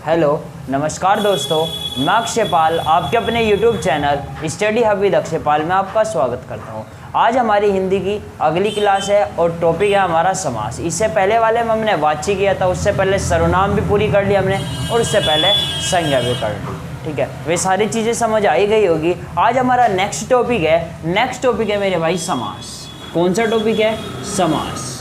Hello नमस्कार दोस्तों, मैं अक्षयपाल आपके अपने YouTube channel study hub with Akshaypal में आपका स्वागत करता हूं। आज हमारी हिंदी की अगली क्लास है और टॉपिक है हमारा समास। इससे पहले वाले में हमने वाच्य किया था, उससे पहले सर्वनाम भी पूरी कर ली हमने और उससे पहले संज्ञा भी कर ली। ठीक है, वे सारी चीज़ें समझ आई गई होगी। आज हमारा नेक्स्ट टॉपिक है मेरे भाई समास। कौन सा टॉपिक है? समास।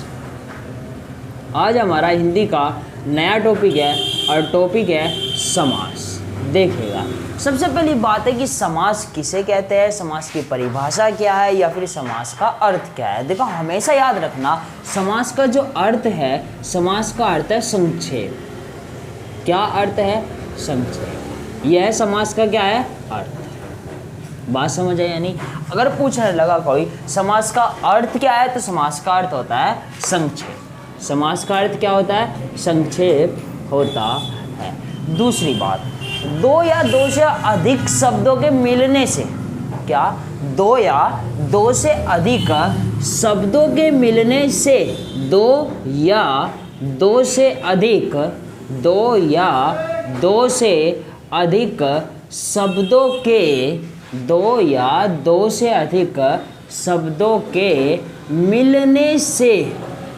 आज हमारा हिंदी का नया टॉपिक है और टॉपिक है समास। देखिएगा, सबसे पहली बात है कि समास किसे कहते हैं, समास की परिभाषा क्या है या फिर समास का अर्थ क्या है। देखो, हमेशा याद रखना समास का जो अर्थ है, समास का अर्थ है संक्षेप। क्या अर्थ है? संक्षेप। यह समास का क्या है? अर्थ। बात समझ आई? यानी अगर पूछने लगा कोई समास का अर्थ क्या है, तो समास का अर्थ होता है संक्षेप। समास का अर्थ क्या होता है? संक्षेप होता है। दूसरी बात, दो या दो से अधिक शब्दों के मिलने से, क्या? दो या दो से अधिक शब्दों के मिलने से, दो या दो से अधिक शब्दों के, दो या दो से अधिक शब्दों के मिलने से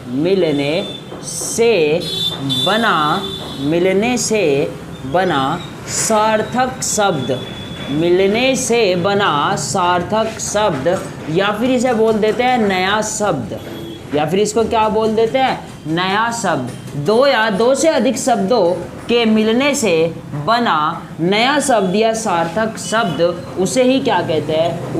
बना सार्थक शब्द, या फिर इसे बोल देते हैं नया शब्द, या फिर इसको क्या बोल देते हैं? नया शब्द। दो या दो से अधिक शब्दों के मिलने से बना नया शब्द या सार्थक शब्द, उसे ही क्या कहते हैं?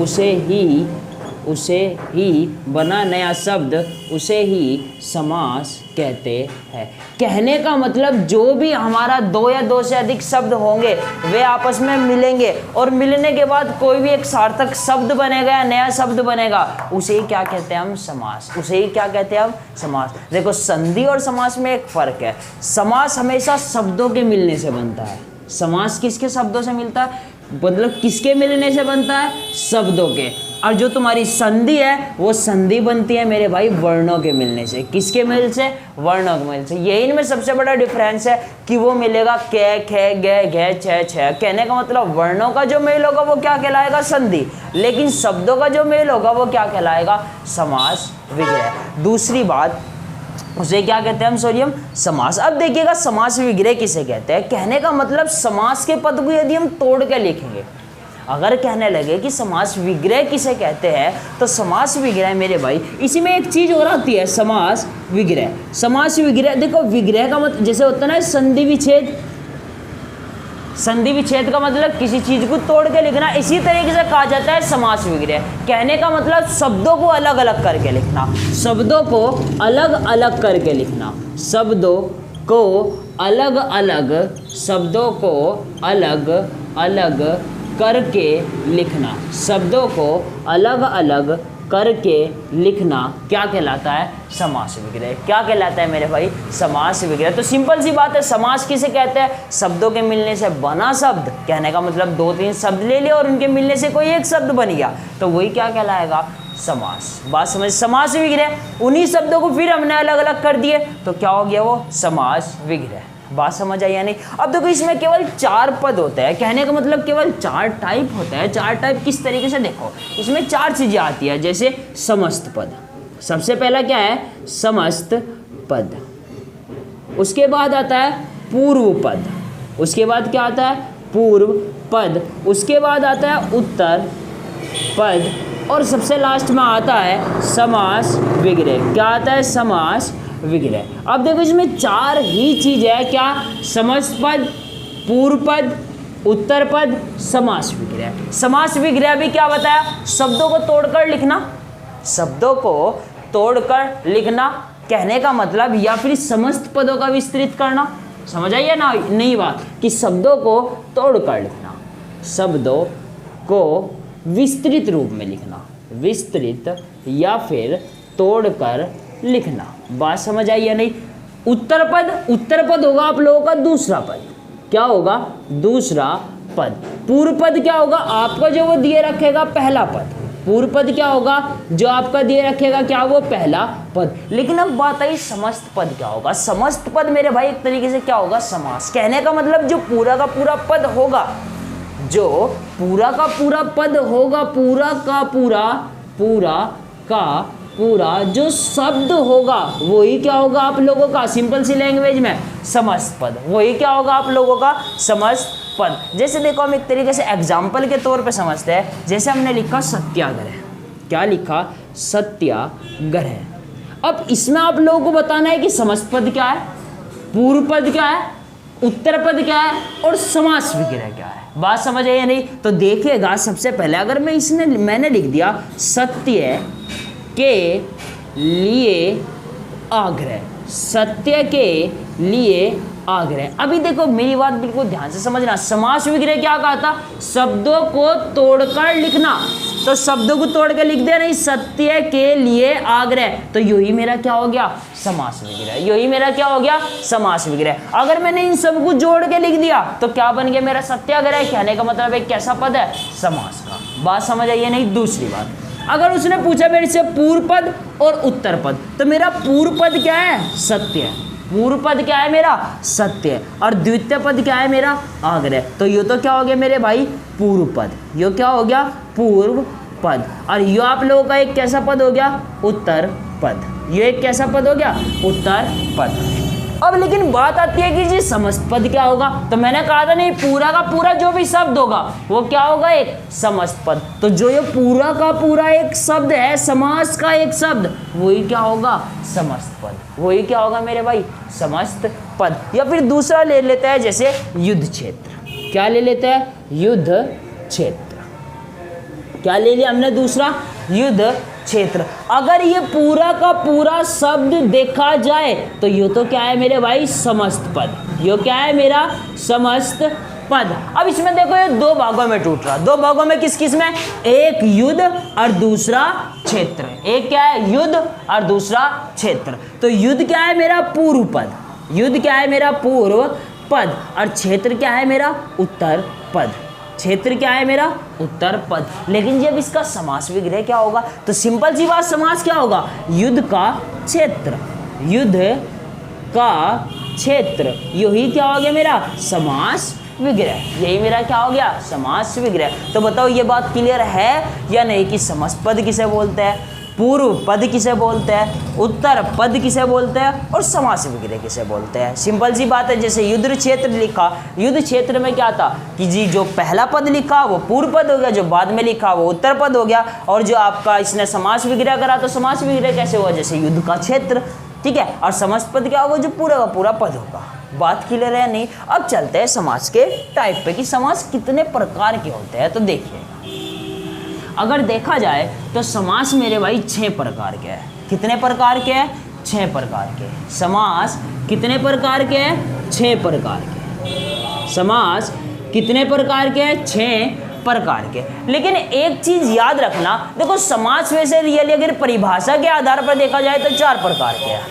उसे ही बना नया शब्द, उसे ही समास कहते हैं। कहने का मतलब, जो भी हमारा दो या दो से अधिक शब्द होंगे वे आपस में मिलेंगे और मिलने के बाद कोई भी एक सार्थक शब्द बनेगा या नया शब्द बनेगा, उसे ही क्या कहते हैं हम? समास। उसे ही क्या कहते हैं हम? समास। देखो, संधि और समास में एक फर्क है। समास हमेशा शब्दों के मिलने से बनता है। समास किसके शब्दों से मिलता है? मतलब किसके मिलने से बनता है? शब्दों के। और जो तुम्हारी संधि है वो संधि बनती है मेरे भाई वर्णों के मिलने से। किसके मिल से? वर्णों के मिल से। यही इनमें सबसे बड़ा डिफरेंस है कि वो मिलेगा कै, खे, गे, घे, छे, छे। कहने का मतलब वर्णों का जो मेल होगा वो क्या कहलाएगा? संधि। लेकिन शब्दों का जो मेल होगा वो क्या कहलाएगा? समास विग्रह। दूसरी बात, उसे क्या कहते हैं हम? सॉरी, हम समास। अब देखिएगा, समास विग्रह किसे कहते हैं? कहने का मतलब समास के पद को यदि हम तोड़ के लिखेंगे, अगर कहने लगे कि समास विग्रह किसे कहते हैं, तो समास विग्रह मेरे भाई, इसी में एक चीज और आती है, समास विग्रह। समास विग्रह, देखो विग्रह का मतलब जैसे होता है ना संधि विच्छेद। संधि विच्छेद का मतलब किसी चीज को तोड़ के लिखना, इसी तरीके से कहा जाता है समास विग्रह। कहने का मतलब शब्दों को अलग अलग करके लिखना, शब्दों को अलग अलग करके लिखना, शब्दों को अलग अलग करके लिखना, शब्दों को अलग अलग करके लिखना क्या कहलाता है? समास विग्रह। क्या कहलाता है मेरे भाई? समास विग्रह। तो सिंपल सी बात है, समास किसे कहते हैं? शब्दों के मिलने से बना शब्द। कहने का मतलब दो तीन शब्द ले लिया और उनके मिलने से कोई एक शब्द बन गया, तो वही क्या कहलाएगा? समास। बात समझ? समास विग्रह। उन्हीं शब्दों को फिर हमने अलग अलग कर दिए तो क्या हो गया? वो समास विग्रह। बात समझ आई या नहीं? अब देखो, इसमें केवल 4 पद होते हैं। कहने का मतलब केवल 4 टाइप होते हैं। 4 टाइप किस तरीके से? देखो, इसमें 4 चीजें आती है। जैसे समस्त पद, सबसे पहला क्या है? समस्त पद। उसके बाद आता है पूर्व पद। उसके बाद क्या आता है? पूर्व पद। उसके बाद आता है उत्तर पद और सबसे लास्ट में आता है समास विग्रह। क्या आता है? समास विग्रह। अब देखो, इसमें 4 ही चीज है। क्या? समस्त पद, पूर्व पद, उत्तर पद, समास विग्रह। समास विग्रह भी क्या बताया? शब्दों को तोड़कर लिखना, शब्दों को तोड़कर लिखना कहने का मतलब, या फिर समस्त पदों का विस्तृत करना। समझ आइए ना नई बात, कि शब्दों को तोड़कर लिखना, शब्दों को विस्तृत रूप में लिखना, विस्तृत या फिर तोड़कर लिखना। बात समझ आई या नहीं? उत्तर पद होगा आप लोगों का दूसरा पद। क्या होगा? दूसरा पद। पूर्व पद क्या होगा? आपको जो वो दिए रखेगा पहला पद। पूर्व पद क्या होगा, जो आपका दिए रखेगा क्या, वो पहला पद। लेकिन अब बात आई समस्त पद क्या होगा। समस्त पद मेरे भाई एक तरीके से क्या होगा, समास। कहने का मतलब जो पूरा का पूरा पद होगा, जो पूरा का पूरा पद होगा, पूरा का पूरा जो शब्द होगा वही क्या होगा आप लोगों का, सिंपल सी लैंग्वेज में समस्त पद, वही क्या होगा आप लोगों का समस्त पद। जैसे देखो हम एक तरीके से एग्जाम्पल के तौर पे समझते हैं। जैसे हमने लिखा सत्याग्रह, क्या लिखा, सत्याग्रह। अब इसमें आप लोगों को बताना है कि समस्त पद क्या है, पूर्व पद क्या है, उत्तर पद क्या है और समास विग्रह क्या है। बात समझ आई या नहीं। तो देखिएगा सबसे पहले अगर मैंने लिख दिया सत्य के लिए आग्रह, सत्य के लिए आग्रह। अभी देखो मेरी बात बिल्कुल ध्यान से समझना। समास विग्रह क्या कहा था, शब्दों को तोड़कर लिखना। तो शब्दों को तोड़ के लिख दिया नहीं, सत्य के लिए आग्रह, तो यही मेरा क्या हो गया, समास विग्रह। यही मेरा क्या हो गया, समास विग्रह। अगर मैंने इन सब को जोड़ के लिख दिया तो क्या बन गया मेरा सत्याग्रह। कहने का मतलब एक कैसा पद है, समास का। बात समझ आई है नहीं। दूसरी बात, अगर उसने पूछा मेरे से पूर्व पद और उत्तर पद, तो मेरा पूर्व पद क्या है, सत्य। पूर्व पद क्या है मेरा, सत्य। और द्वितीय पद क्या है मेरा, आग्रह। तो ये तो क्या हो गया मेरे भाई, पूर्व पद। ये क्या हो गया, पूर्व पद। और ये आप लोगों का एक कैसा पद हो गया, उत्तर पद। ये एक कैसा पद हो गया, उत्तर पद। अब लेकिन बात आती है कि जी समस्त पद क्या होगा। तो मैंने कहा था नहीं, पूरा का पूरा जो भी शब्द होगा वो क्या होगा, एक समस्त पद। तो जो ये पूरा का पूरा एक शब्द है, समास का एक शब्द, वही क्या होगा, समस्त पद। वही क्या होगा मेरे भाई, समस्त पद। या फिर दूसरा ले लेता है, जैसे युद्ध क्षेत्र। क्या ले लेता है, युद्ध क्षेत्र। क्या ले लिया हमने दूसरा, युद्ध क्षेत्र। अगर ये पूरा का पूरा शब्द देखा जाए तो ये तो क्या है मेरे भाई, समस्त पद। ये क्या है मेरा, समस्त पद। अब इसमें देखो ये दो भागों में टूट रहा। दो भागों में किस किस में, एक युद्ध और दूसरा क्षेत्र। एक क्या है, युद्ध और दूसरा क्षेत्र। तो युद्ध क्या है मेरा, पूर्व पद। युद्ध क्या है मेरा, पूर्व पद। और क्षेत्र क्या है मेरा, उत्तर पद। क्षेत्र क्या है मेरा, उत्तर पद। लेकिन जब इसका समास विग्रह क्या होगा, तो सिंपल सी बात, समास क्या होगा, युद्ध का क्षेत्र। युद्ध का क्षेत्र, यही क्या हो गया मेरा, समास विग्रह। यही मेरा क्या हो गया, समास विग्रह। तो बताओ ये बात क्लियर है या नहीं कि समस्त पद किसे बोलते हैं, पूर्व पद किसे बोलते हैं, उत्तर पद किसे बोलते हैं और समास विग्रह किसे बोलते हैं। सिंपल सी बात है। जैसे युद्ध क्षेत्र लिखा, युद्ध क्षेत्र में क्या था कि जी जो पहला पद लिखा वो पूर्व पद हो गया, जो बाद में लिखा वो उत्तर पद हो गया। और जो आपका इसने समास विग्रह करा, तो समास विग्रह कैसे हुआ, जैसे युद्ध का क्षेत्र, ठीक है। और समस्त पद क्या होगा, जो पूरा का पूरा पद होगा। बात क्लियर है नहीं। अब चलते हैं समास के टाइप पे कि समास कितने प्रकार के होते हैं। तो देखिए अगर देखा जाए तो समास मेरे भाई 6 प्रकार के हैं। कितने प्रकार के हैं, 6 प्रकार के। समास कितने प्रकार के हैं, 6 प्रकार के। समास कितने प्रकार के हैं, 6 प्रकार के। लेकिन एक चीज याद रखना, देखो समास में से रियली अगर परिभाषा के आधार पर देखा जाए तो 4 प्रकार के हैं।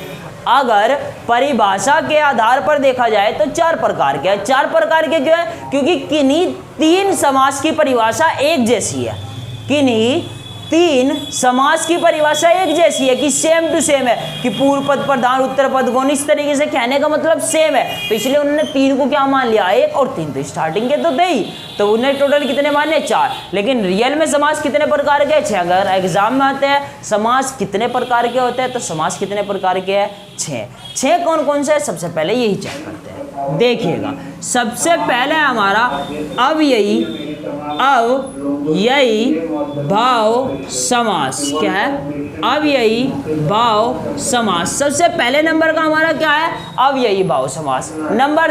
अगर परिभाषा के आधार पर देखा जाए तो 4 प्रकार के हैं। 4 प्रकार के क्यों है, क्योंकि किन्हीं 3 समास की परिभाषा एक जैसी है। किन्हीं 3 समास की परिभाषा एक जैसी है कि सेम टू सेम है, कि पूर्व पद प्रधान उत्तर पद गौण, इस तरीके से कहने का मतलब सेम है। तो इसलिए उन्होंने 3 को क्या मान लिया, 1 और 3 तो स्टार्टिंग के तो थे ही, तो उन्हें टोटल कितने माने, 4। लेकिन रियल में समास कितने प्रकार के, 6। अगर एग्जाम में आते हैं समास कितने प्रकार के होते हैं, तो समास कितने प्रकार के हैं, 6। 6 कौन कौन से है, सबसे पहले यही चेक करते हैं। देखिएगा सबसे पहले हमारा अव्ययी, अव्ययी भाव समास। क्या है, अव्ययी भाव समास। सबसे पहले नंबर का हमारा क्या है, अव्ययी भाव समास। नंबर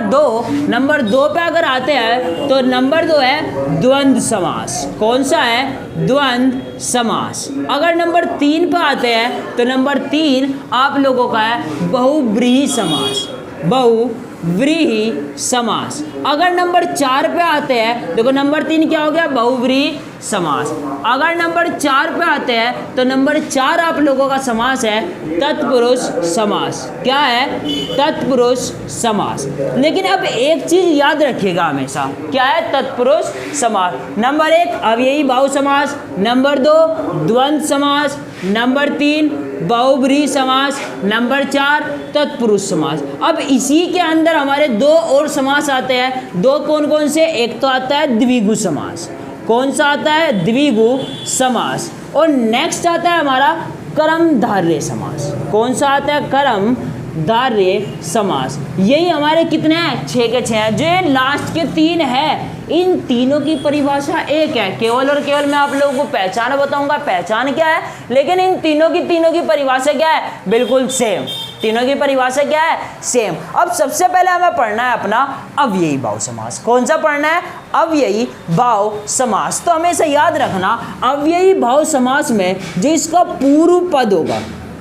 2 पे अगर आते हैं तो नंबर 2 है द्वंद्व समास। कौन सा है, द्वंद्व समास। अगर नंबर 3 पे आते हैं तो नंबर 3 आप लोगों का है बहुव्रीहि समास। बहुव्रीहि समास। अगर नंबर 4 पे आते हैं, देखो नंबर 3 क्या हो गया, बहुव्रीहि समास। अगर नंबर 4 पे आते हैं तो नंबर 4 आप लोगों का समास है तत्पुरुष समास। क्या है? तत्पुरुष समास। लेकिन अब एक चीज याद रखिएगा हमेशा, क्या है? तत्पुरुष समास। नंबर 1 अव्ययी भाव समास, नंबर 2 द्वंद्व समास, नंबर 3 बहुब्रीहि समास, नंबर 4 तत्पुरुष समास। अब इसी के अंदर हमारे 2 और समास आते हैं। 2 कौन कौन से? एक तो आता है द्विगु समास। कौन सा आता है? द्विगु समास। और नेक्स्ट आता है हमारा कर्मधारय समास। कौन सा आता है? कर्मधारय समास। यही हमारे कितने हैं? 6 के 6 हैं। जो ये लास्ट के 3 है, इन तीनों की परिभाषा एक है। केवल और केवल मैं आप लोगों को पहचान बताऊंगा, पहचान क्या है, लेकिन इन तीनों की परिभाषा क्या है? बिल्कुल सेम। तीनों की परिभाषा क्या है? सेम। अब सबसे पहले हमें पढ़ना है अपना अव्ययी भाव समास। कौन सा पढ़ना है? अव्ययी भाव समास। तो हमेशा याद रखना, अव्ययी भाव समास में जो इसका पूर्व पद होगा,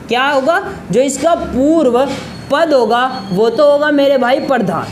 क्या होगा? जो इसका पूर्व पद होगा वो तो होगा मेरे भाई प्रधान।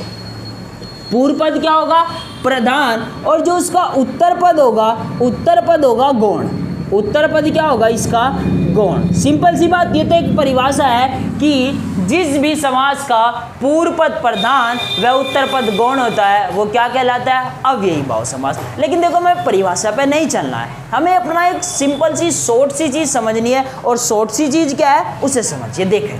पूर्व पद क्या होगा? प्रधान। और जो उसका उत्तर पद होगा गौण। उत्तर पद क्या होगा इसका? गौण। सिंपल सी बात, ये तो एक परिभाषा है कि जिस भी समास का पूर्व पद प्रधान व उत्तर पद गौण होता है वो क्या कहलाता है? अव्ययी भाव समास। लेकिन देखो, हमें परिभाषा पे नहीं चलना है, हमें अपना एक सिंपल सी शॉर्ट सी चीज समझनी है। और शॉर्ट सी चीज क्या है उसे समझिए। देखें,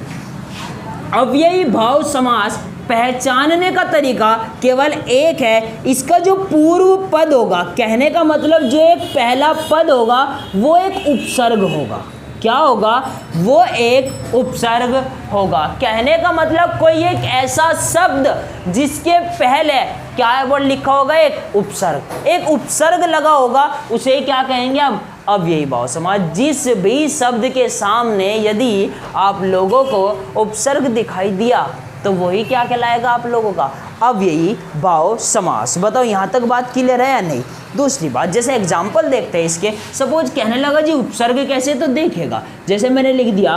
अव्ययी भाव समास पहचानने का तरीका केवल एक है। इसका जो पूर्व पद होगा, कहने का मतलब जो एक पहला पद होगा वो एक उपसर्ग होगा। क्या होगा? वो एक उपसर्ग होगा। कहने का मतलब कोई एक ऐसा शब्द जिसके पहले क्या है वो लिखा होगा? एक उपसर्ग। एक उपसर्ग लगा होगा, उसे क्या कहेंगे हम? अव्ययी भाव समास। जिस भी शब्द के सामने यदि आप लोगों को उपसर्ग दिखाई दिया तो वही क्या कहलाएगा आप लोगों का? अव्ययी भाव समास। बताओ यहाँ तक बात क्लियर है या नहीं? दूसरी बात, जैसे एग्जाम्पल देखते हैं इसके। सपोज कहने लगा जी उपसर्ग कैसे, तो देखेगा, जैसे मैंने लिख दिया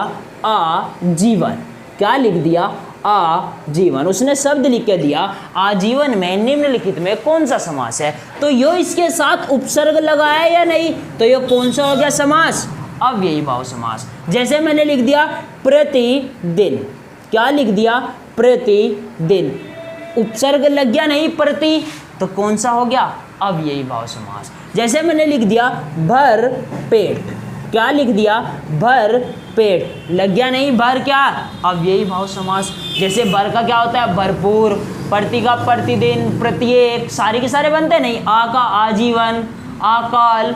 आजीवन। क्या लिख दिया? आजीवन। उसने शब्द लिख के दिया आजीवन में निम्नलिखित में कौन सा समास है? तो यो इसके साथ उपसर्ग लगा है या नहीं? तो ये कौन सा हो गया समास? अव्ययी भाव समास। जैसे मैंने लिख दिया प्रतिदिन। क्या लिख दिया? प्रतिदिन। उपसर्ग लग गया नहीं? प्रति, तो कौन सा हो गया? अव्ययी भाव समास। जैसे मैंने लिख दिया भर पेट। क्या लिख दिया? भर पेट। लग गया नहीं? भर क्या? अव्ययी भाव समास। जैसे भर का क्या होता है? भरपूर। प्रति का प्रतिदिन, प्रत्येक, सारे के सारे बनते नहीं? आ का आजीवन, आकाल।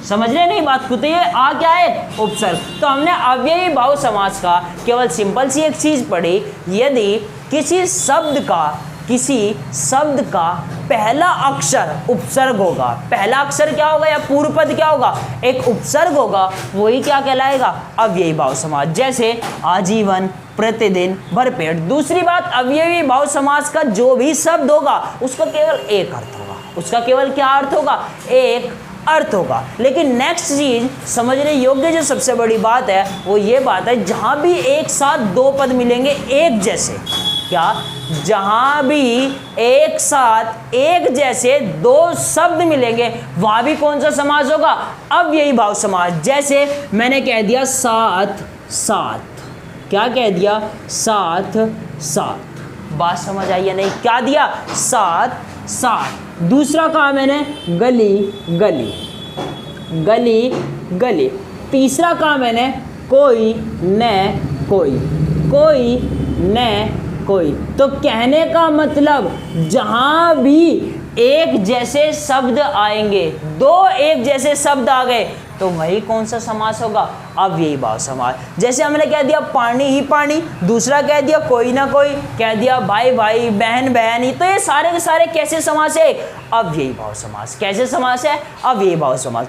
समझ रहे नहीं बात को? तो ये आ क्या है? उपसर्ग। तो हमने अव्ययी भाव समास का केवल सिंपल सी एक चीज पढ़ी, यदि किसी शब्द का पहला अक्षर उपसर्ग होगा, पहला अक्षर क्या होगा या पूर्व पद क्या होगा? एक उपसर्ग होगा, वही क्या कहलाएगा? अव्ययी भाव समास। जैसे आजीवन, प्रतिदिन, भरपेट। दूसरी बात, अव्ययी भाव समास का जो भी शब्द होगा उसका केवल एक अर्थ होगा। उसका केवल क्या अर्थ होगा? एक अर्थ होगा। लेकिन नेक्स्ट चीज समझने योग्य जो सबसे बड़ी बात है वो ये बात है, जहां भी एक साथ 2 पद मिलेंगे एक जैसे, क्या? जहां भी एक साथ एक जैसे 2 शब्द मिलेंगे वहां भी कौन सा समास होगा? अव्ययी भाव समास। जैसे मैंने कह दिया साथ साथ। क्या कह दिया? साथ साथ। बात समझ आई या नहीं? क्या दिया? साथ साथ। दूसरा कहा मैंने गली गली, गली गली। तीसरा कहा मैंने कोई न कोई, कोई न कोई। तो कहने का मतलब जहां भी एक जैसे शब्द आएंगे, 2 एक जैसे शब्द आ गए तो वही कौन सा समास होगा? अव्ययी भाव समास। जैसे हमने कह दिया पानी ही पानी, दूसरा कह दिया कोई ना कोई, कह दिया भाई भाई, बहन बहनी। तो ये सारे के सारे कैसे समास है? अव्ययी भाव समास। कैसे समास है? अव्ययी भाव समास।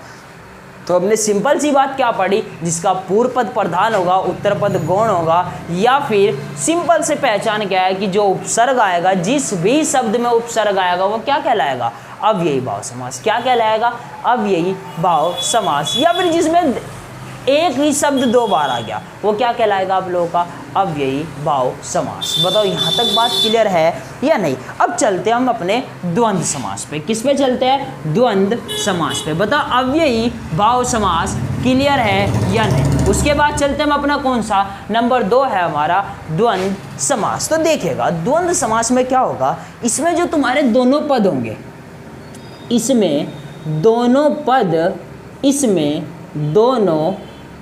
तो हमने सिंपल सी बात क्या पढ़ी? जिसका पूर्व पद प्रधान होगा, उत्तर पद गौण होगा, या फिर सिंपल से पहचान क्या है कि जो उपसर्ग आएगा, जिस भी शब्द में उपसर्ग आएगा वो क्या कहलाएगा? अव्ययी भाव समास। क्या कहलाएगा? अव्ययी भाव समास। या फिर जिसमें एक ही शब्द दो बार आ गया, वो क्या कहलाएगा आप लोगों का? अव्ययी भाव समास। बताओ यहाँ तक बात क्लियर है या नहीं? अब चलते हम अपने द्वंद्व समास पे। किस पे चलते हैं? द्वंद्व समास पे। बताओ अव्ययी भाव समास क्लियर है या नहीं? उसके बाद चलते हम अपना कौन सा नंबर 2 है हमारा द्वंद्व समास। तो देखिएगा द्वंद्व समास में क्या होगा, इसमें जो तुम्हारे दोनों पद होंगे, इसमें दोनों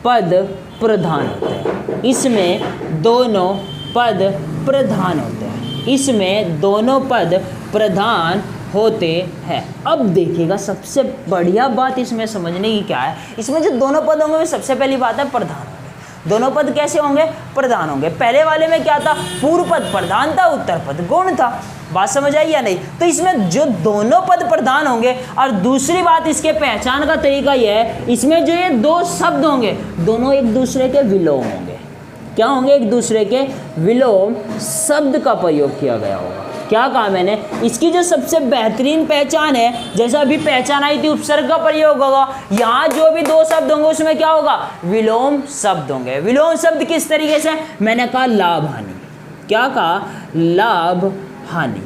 पद प्रधान होते हैं। इसमें दोनों पद प्रधान होते हैं। इसमें दोनों पद प्रधान होते हैं। अब देखिएगा सबसे बढ़िया बात इसमें समझने की क्या है, इसमें जो दोनों पद होंगे सबसे पहली बात है प्रधान होंगे। दोनों पद कैसे होंगे? प्रधान होंगे। पहले वाले में क्या था? पूर्व पद प्रधान था, उत्तर पद गौण था। बात समझ आई या नहीं? तो इसमें जो दोनों पद प्रधान होंगे, और दूसरी बात इसके पहचान का तरीका यह है, इसमें जो ये दो शब्द होंगे दोनों एक दूसरे के विलोम होंगे। क्या होंगे? एक दूसरे के विलोम शब्द का प्रयोग किया गया होगा। क्या कहा मैंने? इसकी जो सबसे बेहतरीन पहचान है, जैसा अभी पहचान आई थी उपसर्ग का प्रयोग होगा, यहाँ जो भी दो शब्द होंगे उसमें क्या होगा? विलोम शब्द होंगे। विलोम शब्द किस तरीके से? मैंने कहा लाभ हानि। क्या कहा? लाभ हानि।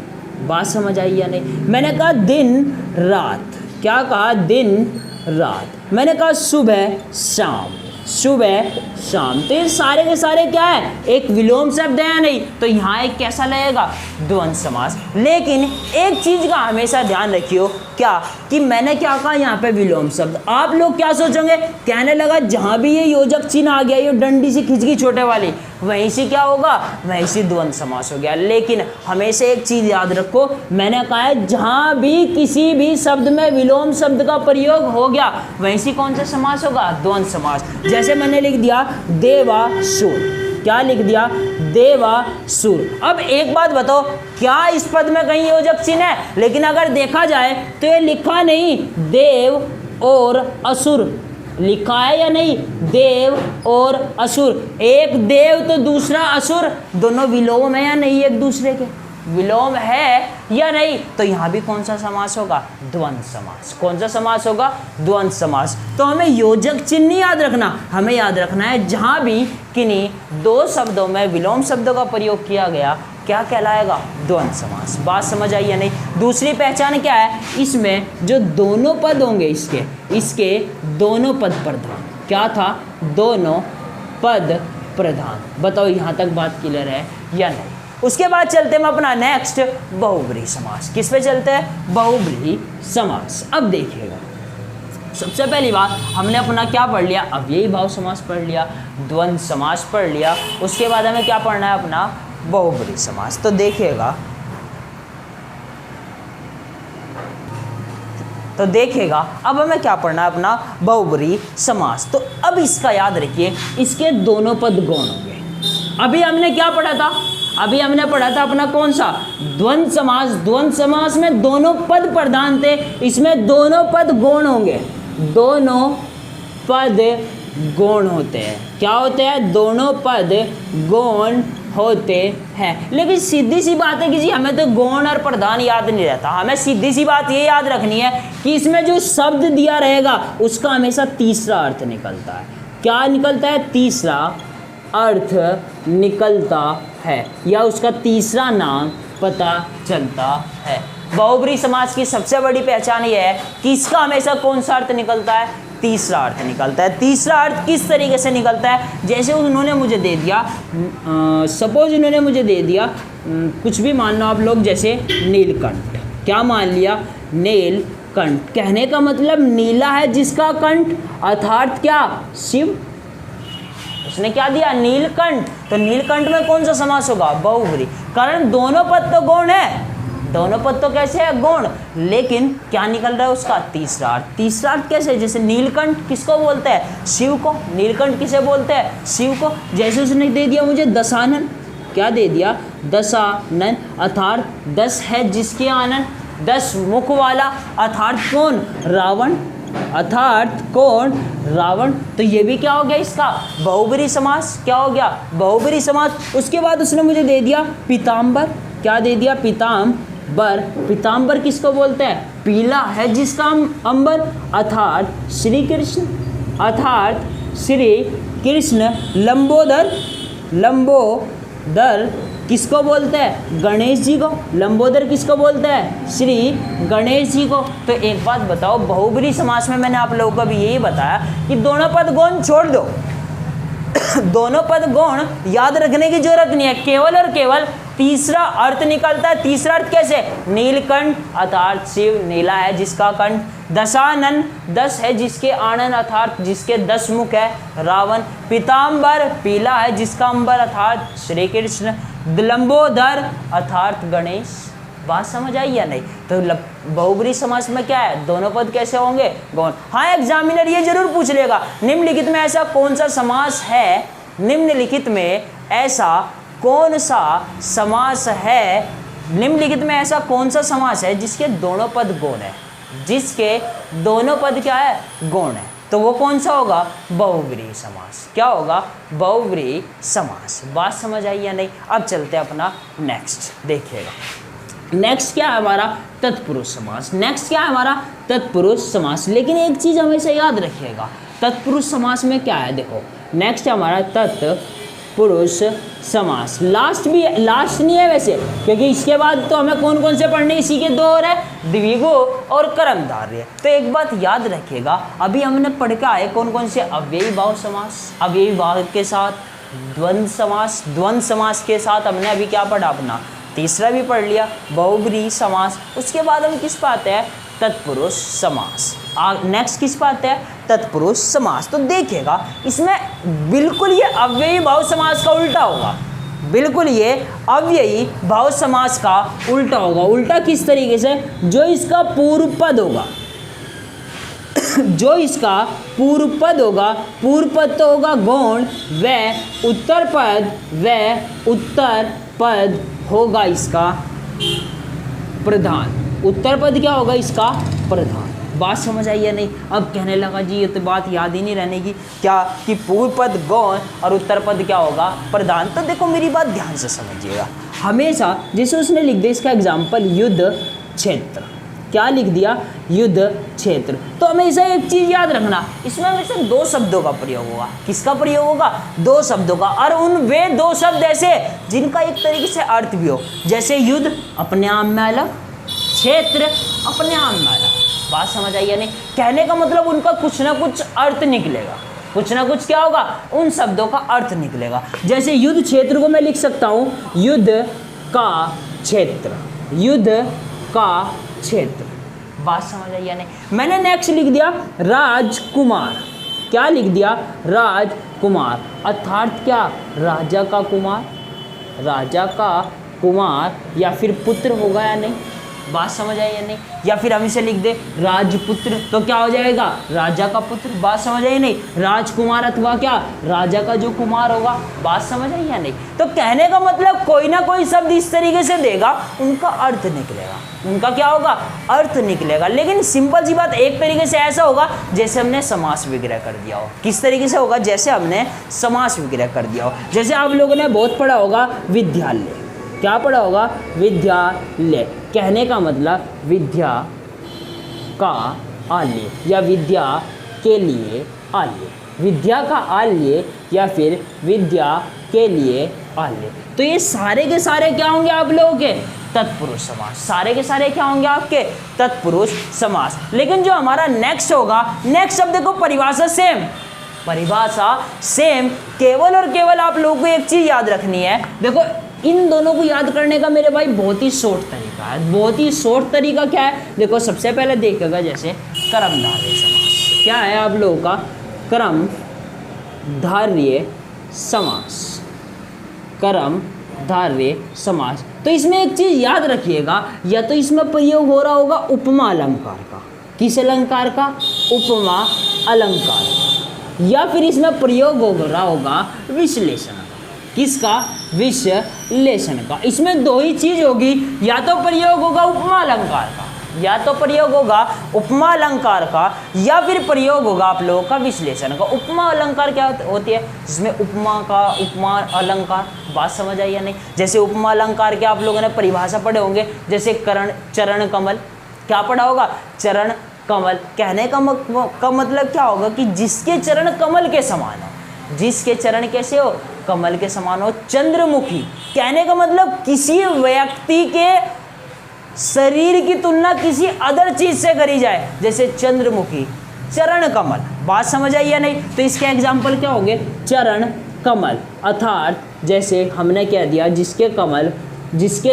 बात समझ आई या नहीं? मैंने कहा दिन रात। क्या कहा? दिन रात। मैंने कहा सुबह शाम। सुबह शाम। तो ये सारे के सारे क्या है? एक विलोम शब्द है या नहीं? तो यहाँ एक कैसा लगेगा? द्वंद्व समास। लेकिन एक चीज का हमेशा ध्यान रखियो, क्या कि मैंने क्या कहा यहाँ पे विलोम शब्द। आप लोग क्या सोचोगे? कहने लगा जहाँ भी ये योजक चिन्ह आ गया, ये डंडी सी खिंच गई छोटे वाली, वहीं से क्या होगा? वहीं से द्वंद्व समास हो गया। लेकिन हमेशा एक चीज याद रखो, मैंने कहा है जहाँ भी किसी भी शब्द में विलोम शब्द का प्रयोग हो गया वहीं से कौन सा समास होगा? द्वंद्व समास। जैसे मैंने लिख दिया देवासुर। क्या लिख दिया? देवासुर। अब एक बात बताओ, क्या इस पद में कहीं योजक चिन्ह है? लेकिन अगर देखा जाए तो ये लिखा नहीं देव और असुर, लिखा है या नहीं? देव और असुर। एक देव तो दूसरा असुर, दोनों विलोम है या नहीं? एक दूसरे के विलोम है या नहीं? तो यहाँ भी कौन सा समास होगा? द्वंद्व समास। कौन सा समास होगा? द्वंद्व समास। तो हमें योजक चिन्ह नहीं याद रखना, हमें याद रखना है जहाँ भी किन्हीं दो शब्दों में विलोम शब्दों का प्रयोग किया गया क्या कहलाएगा? द्वंद्व समास। बात समझ आई या नहीं? दूसरी पहचान क्या है? इसमें जो दोनों पद होंगे, इसके दोनों पद प्रधान। क्या था? दोनों पद प्रधान। बताओ यहाँ तक बात क्लियर है या नहीं? उसके बाद चलते हैं अपना नेक्स्ट बहुब्रीहि समास। किस पे चलते हैं? बहुब्रीहि समास। अब देखिएगा सबसे पहली बात हमने अपना क्या पढ़ लिया? अव्ययी भाव समास पढ़ लिया, द्वंद्व समास पढ़ लिया। उसके बाद हमें क्या पढ़ना है? अपना बहुब्रीहि समास। तो देखिएगा अब हमें क्या पढ़ना है? अपना बहुब्रीहि समास। तो अब इसका याद रखिए, इसके दोनों पद गौण होंगे। अभी हमने क्या पढ़ा था? अभी हमने पढ़ा था अपना कौन सा? द्वंद्व समास। द्वंद्व समास में दोनों पद प्रधान थे, इसमें दोनों पद गौण होंगे। दोनों पद गौण होते हैं। क्या होते हैं? दोनों पद गौण होते हैं। लेकिन सीधी सी बात है कि जी हमें तो गौण और प्रधान याद नहीं रहता। हमें सीधी सी बात ये याद रखनी है कि इसमें जो शब्द दिया रहेगा उसका हमेशा तीसरा अर्थ निकलता है। क्या निकलता है? तीसरा अर्थ निकलता है, या उसका तीसरा नाम पता चलता है। बहुब्रीहि समास की सबसे बड़ी पहचान यह है कि इसका हमेशा कौन सा अर्थ निकलता है? तीसरा अर्थ निकलता है। तीसरा अर्थ किस तरीके से निकलता है? जैसे उन्होंने मुझे दे दिया, सपोज उन्होंने मुझे दे दिया कुछ भी मान लो आप लोग, जैसे नीलकंठ। क्या मान लिया? नीलकंठ। कहने का मतलब नीला है जिसका कंठ, अर्थात क्या? शिव। उसने क्या दिया? नीलकंठ। तो नीलकंठ में कौन सा समास होगा? बहुब्रीहि। कारण दोनों पद तो गौण है, दोनों पद तो कैसे है? गौण। लेकिन क्या निकल रहा है उसका? तीसरा अर्थ। तीसरा अर्थ कैसे? जैसे नीलकंठ किसको बोलते हैं? शिव को। नीलकंठ किसे बोलते हैं? शिव को। जैसे उसने दे दिया मुझे दशानन। क्या दे दिया? दशानन, अर्थात 10 है जिसके आनन, 10 मुख वाला, अर्थात कौन? रावण। अर्थात कौन? रावण। तो ये भी क्या हो गया इसका? बहुब्रीहि समास। क्या हो गया? बहुब्रीहि समास। उसके बाद उसने मुझे दे दिया पीताम्बर। क्या दे दिया? पीताम्बर। पीताम्बर किसको बोलते हैं? पीला है जिसका अंबर, अर्थात श्री कृष्ण। अर्थात श्री कृष्ण लंबोदर। लंबोदर किसको बोलते हैं? गणेश जी को। लंबोदर किसको बोलते हैं? श्री गणेश जी को। तो एक बात बताओ, बहुब्रीहि समास में मैंने आप लोगों को भी यही बताया कि दोनों पद गौण छोड़ दो दोनों पद गौण याद रखने की जरूरत नहीं है, केवल और केवल तीसरा अर्थ निकलता है। तीसरा अर्थ कैसे? नीलकंठ अर्थात शिव नीला है जिसका कंठ, दशानन 10 है जिसके आनन अर्थात जिसके 10 मुख है रावण, पीताम्बर पीला है जिसका अंबर अर्थात श्री कृष्ण, लंबोदर अर्थात गणेश। बात समझ आई या नहीं? तो बहुब्रीहि समास में क्या है? दोनों पद कैसे होंगे? गौण। हाँ, एग्जामिनर ये जरूर पूछ लेगा निम्नलिखित में ऐसा कौन सा समास है, निम्नलिखित में ऐसा कौन सा समास है, निम्नलिखित में ऐसा कौन सा समास है जिसके दोनों पद गौण है, जिसके दोनों पद क्या है? गौण है। तो वो कौन सा होगा? बहुब्रीहि समास। क्या होगा? बहुब्रीहि समास। बात समझ आई या नहीं? अब चलते हैं अपना नेक्स्ट, देखिएगा नेक्स्ट क्या है हमारा? तत्पुरुष समास। नेक्स्ट क्या है हमारा? तत्पुरुष समास। लेकिन एक चीज हमेशा याद रखिएगा, तत्पुरुष समास में क्या है? देखो नेक्स्ट है हमारा तत्पुरुष समास। लास्ट नहीं है वैसे, क्योंकि इसके बाद तो हमें कौन कौन से पढ़ने, इसी के दो और है, द्विगु और कर्मधारय। तो एक बात याद रखिएगा, अभी हमने पढ़ के आए कौन कौन से? अव्ययी भाव समास, अव्ययी भाव के साथ द्वंद्व समास, द्वंद्व समास के साथ हमने अभी क्या पढ़ा? अपना तीसरा भी पढ़ लिया, बहुब्रीहि समास। उसके बाद हम किस पे आते हैं? तत्पुरुष समास। नेक्स्ट किस पे आते हैं? तत्पुरुष समास। तो देखिएगा इसमें बिल्कुल ये अव्ययी भाव समास का उल्टा होगा, बिल्कुल ये अव्ययी भाव समास का उल्टा होगा। उल्टा किस तरीके से? जो इसका पूर्व पद होगा जो इसका पूर्व पद होगा, पूर्व पद तो होगा गौण, व उत्तर पद होगा इसका प्रधान। उत्तर पद क्या होगा? इसका प्रधान। बात समझ आई या नहीं? अब कहने लगा जी ये तो बात याद ही नहीं रहने की, क्या कि पूर्व पद गौण और उत्तर पद क्या होगा? प्रधान। तो देखो मेरी बात ध्यान से समझिएगा, हमेशा जैसे उसने लिख दिया इसका एग्जाम्पल युद्ध क्षेत्र, क्या लिख दिया? युद्ध क्षेत्र। तो हमेशा एक चीज याद रखना, इसमें हमेशा दो शब्दों का प्रयोग होगा। किसका प्रयोग होगा? दो शब्दों का। और उन वे दो शब्द ऐसे जिनका एक तरीके से अर्थ भी हो, जैसे युद्ध अपने आप में अलग, क्षेत्र अपने आप में अलग। बात समझ आई या नहीं? कहने का मतलब उनका कुछ ना कुछ अर्थ निकलेगा, कुछ ना कुछ क्या होगा? उन शब्दों का अर्थ निकलेगा। जैसे युद्ध क्षेत्र को मैं लिख सकता हूं युद्ध का क्षेत्र, युद्ध का क्षेत्र। बात समझ आई या नहीं? मैंने नेक्स्ट लिख दिया राजकुमार। क्या लिख दिया? राजकुमार अर्थात क्या? राजा का कुमार, राजा का कुमार या फिर पुत्र होगा या नहीं? बात समझ आई या नहीं? या फिर हम इसे लिख दे राजपुत्र, तो क्या हो जाएगा? राजा का पुत्र। बात समझ आई नहीं? राजकुमार अथवा क्या? राजा का जो कुमार होगा। बात समझ आई या नहीं? तो कहने का मतलब कोई ना कोई शब्द इस तरीके से देगा, उनका अर्थ निकलेगा, उनका क्या होगा? अर्थ निकलेगा। लेकिन सिंपल सी बात, एक तरीके से ऐसा होगा जैसे हमने समास विग्रह कर दिया हो। किस तरीके से होगा? जैसे हमने समास विग्रह कर दिया हो। जैसे आप लोगों ने बहुत पढ़ा होगा विद्यालय। क्या पढ़ा होगा? विद्यालय। कहने का मतलब विद्या का आलय या विद्या के लिए आलय, विद्या का आलय या फिर विद्या के लिए आलय। तो ये सारे के सारे क्या होंगे आप लोगों के? तत्पुरुष समास। सारे के सारे क्या होंगे आपके? तत्पुरुष समास। लेकिन जो हमारा नेक्स्ट होगा, नेक्स्ट शब्द देखो परिभाषा सेम, परिभाषा सेम। केवल और केवल आप लोगों को एक चीज याद रखनी है, देखो इन दोनों को याद करने का मेरे भाई बहुत ही शॉर्ट तरीका है। बहुत ही शॉर्ट तरीका क्या है? देखो सबसे पहले देखिएगा जैसे कर्मधारय समास। क्या है आप लोगों का? कर्मधारय समास, कर्मधारय समास। तो इसमें एक चीज याद रखिएगा, या तो इसमें प्रयोग हो रहा होगा उपमा अलंकार का। किस अलंकार का? उपमा अलंकार का। या फिर इसमें प्रयोग हो रहा होगा विश्लेषण का। किसका? विश्लेषण का। इसमें दो ही चीज होगी, या तो प्रयोग होगा उपमा अलंकार का, या तो प्रयोग होगा उपमा अलंकार का, या फिर प्रयोग होगा आप लोगों का विश्लेषण का। उपमा अलंकार क्या होती है? जिसमें उपमा का उपमा अलंकार। बात समझ आई या नहीं? जैसे उपमा अलंकार के आप लोगों ने परिभाषा पढ़े होंगे, जैसे चरण कमल। क्या पढ़ा होगा? चरण कमल, कहने का मतलब क्या होगा कि जिसके चरण कमल के समान हो। जिसके चरण कैसे हो? कमल के समान हो। चंद्रमुखी, कहने का मतलब किसी व्यक्ति के शरीर की तुलना किसी अदर चीज से करी जाए, जैसे चंद्रमुखी, चरण कमल। बात समझ आई या नहीं? तो इसके एग्जाम्पल क्या होंगे? चरण कमल, अर्थात जैसे हमने कह दिया जिसके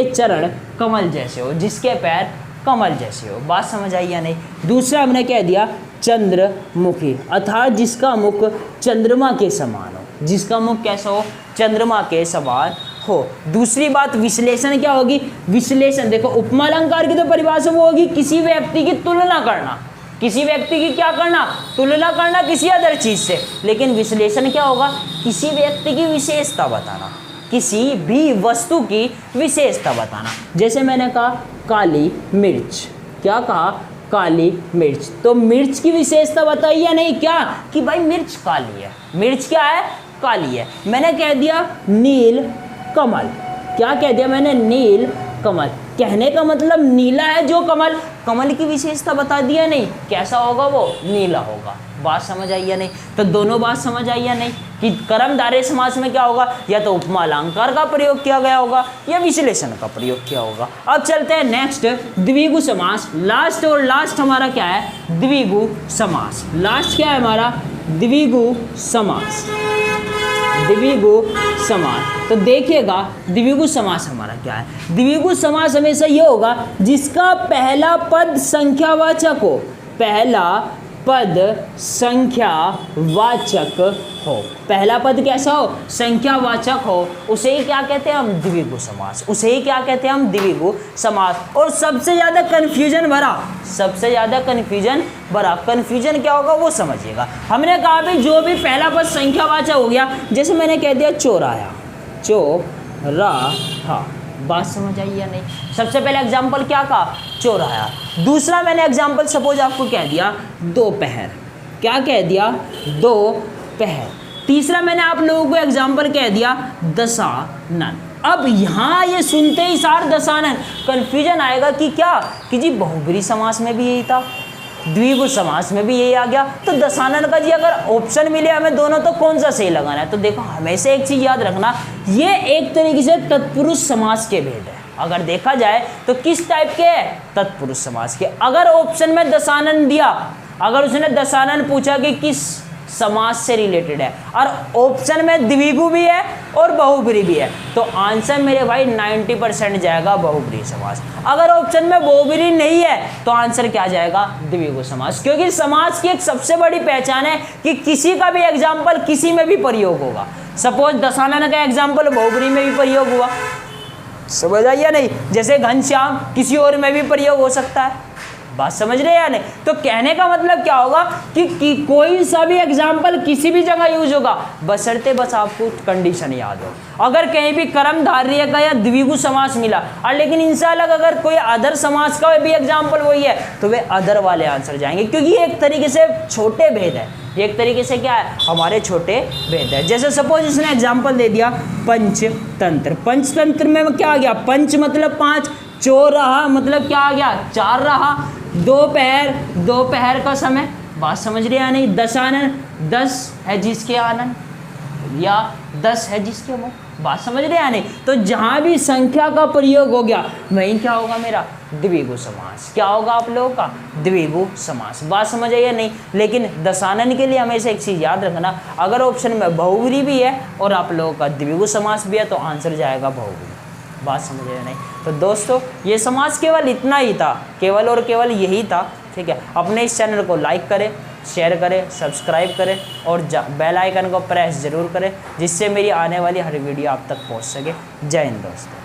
चरण कमल जैसे हो, जिसके पैर कमल जैसे हो। बात समझ आई या नहीं? दूसरा हमने कह दिया चंद्रमुखी, अर्थात जिसका मुख चंद्रमा के समान हो। जिसका मुख कैसा हो? चंद्रमा के समान हो। दूसरी बात विश्लेषण क्या होगी? विश्लेषण देखो, उपमा अलंकार की तो परिभाषा वो होगी किसी व्यक्ति की तुलना करना। किसी व्यक्ति की क्या करना? तुलना करना किसी अदर चीज से। लेकिन विश्लेषण क्या होगा? किसी व्यक्ति की विशेषता बताना, किसी भी वस्तु की विशेषता बताना। जैसे मैंने कहा काली मिर्च, क्या कहा? काली मिर्च। तो मिर्च की विशेषता बताई या नहीं? क्या कि भाई मिर्च काली है। मिर्च क्या है? काली है। मैंने कह दिया नील कमल, क्या कह दिया मैंने? नील कमल, कहने का मतलब नीला है जो कमल, कमल की विशेषता बता दिया नहीं, कैसा होगा वो? नीला होगा। बात समझ आई या नहीं? तो दोनों बात समझ आई या नहीं कि कर्मधारय समास में क्या होगा? या तो उपमा अलंकार का प्रयोग किया गया होगा या विश्लेषण का प्रयोग किया होगा। अब चलते हैं नेक्स्ट, द्विगु समास। लास्ट हमारा क्या है? द्विगु समास। लास्ट क्या है हमारा? द्विगु समास। द्विगु समास। तो देखिएगा द्विगु समास हमारा क्या है? द्विगु समास हमेशा ये होगा जिसका पहला पद संख्यावाचक हो। पहला पद संख्यावाचक हो। पहला पद कैसा हो? संख्यावाचक हो। उसे ही क्या कहते हैं हम? द्विगु समास। उसे ही क्या कहते हैं हम? द्विगु समास। और सबसे ज्यादा कन्फ्यूजन भरा कन्फ्यूजन क्या होगा वो समझिएगा। हमने कहा भी जो भी पहला पद संख्यावाचक हो गया, जैसे मैंने कह दिया चौराहा, चौराहा। बात समझ आई या नहीं? सबसे पहले एग्जाम्पल क्या कहा? चौराहा। दूसरा मैंने एग्जाम्पल सपोज आपको कह दिया दोपहर, क्या कह दिया? दोपहर। तीसरा मैंने आप लोगों को एग्जाम्पल कह दिया दशानन। अब यहाँ ये सुनते ही सार दशानन, कंफ्यूजन आएगा कि क्या कि जी बहुब्रीहि समास में भी यही था, द्विगु समास में भी यही आ गया, तो दशानन का जी अगर ऑप्शन मिले हमें दोनों तो कौन सा सही लगाना है? तो देखो हमेशा एक चीज याद रखना, ये एक तरीके से तत्पुरुष समास के भेद है। अगर देखा जाए तो किस टाइप के है? तत्पुरुष समास के। अगर ऑप्शन में दशानन दिया, अगर उसने दशानन पूछा कि किस समास से रिलेटेड है, और ऑप्शन में द्विगु भी है और बहुब्रीहि भी है, तो आंसर मेरे भाई 90% जाएगा बहुब्रीहि समास। अगर ऑप्शन में बहुब्रीहि नहीं है तो आंसर क्या जाएगा? द्विगु समास। क्योंकि समास की एक सबसे बड़ी पहचान है कि किसी का भी एग्जाम्पल किसी में भी प्रयोग होगा। सपोज दशानन का एग्जाम्पल बहुब्रीहि में भी प्रयोग हुआ, समझ आई या नहीं? जैसे घनश्याम किसी और में भी प्रयोग हो सकता है। बात समझ रहे हैं या नहीं? तो कहने का मतलब क्या होगा कि कोई सा भी एग्जाम्पल किसी भी जगह यूज होगा, बशर्ते बस आपको कंडीशन याद हो। अगर कहीं भी कर्मधारय का या द्विगु समास मिला और लेकिन इनसे अलग अगर कोई अदर समास का भी एग्जाम्पल वही है, तो वे अदर वाले आंसर जाएंगे, क्योंकि एक तरीके से छोटे भेद है। एक तरीके से क्या है? हमारे छोटे भेद है। जैसे सपोज इसने एग्जाम्पल दे दिया पंचतंत्र। पंचतंत्र में क्या आ गया? पंच मतलब 5, चौराहा मतलब क्या आ गया? 4 रहा। दोपहर का समय, बात समझ रहे या नहीं? दशानन 10 है जिसके आनन, या 10 है जिसके मुख, बात समझ रहे या नहीं? तो जहां भी संख्या का प्रयोग हो गया वहीं क्या होगा मेरा? द्विगु समास। क्या होगा आप लोगों का? द्विगु समास। बात समझ आई या नहीं? लेकिन दशानन के लिए हमेशा एक चीज याद रखना, अगर ऑप्शन में बहुब्रीहि भी है और आप लोगों का द्विगु समास भी है तो आंसर जाएगा बहुब्रीहि। बात समझ रहे नहीं? तो दोस्तों ये समास केवल इतना ही था, केवल और केवल यही था। ठीक है, अपने इस चैनल को लाइक करें, शेयर करें, सब्सक्राइब करें और बेल आइकन को प्रेस जरूर करें, जिससे मेरी आने वाली हर वीडियो आप तक पहुंच सके। जय हिंद दोस्तों।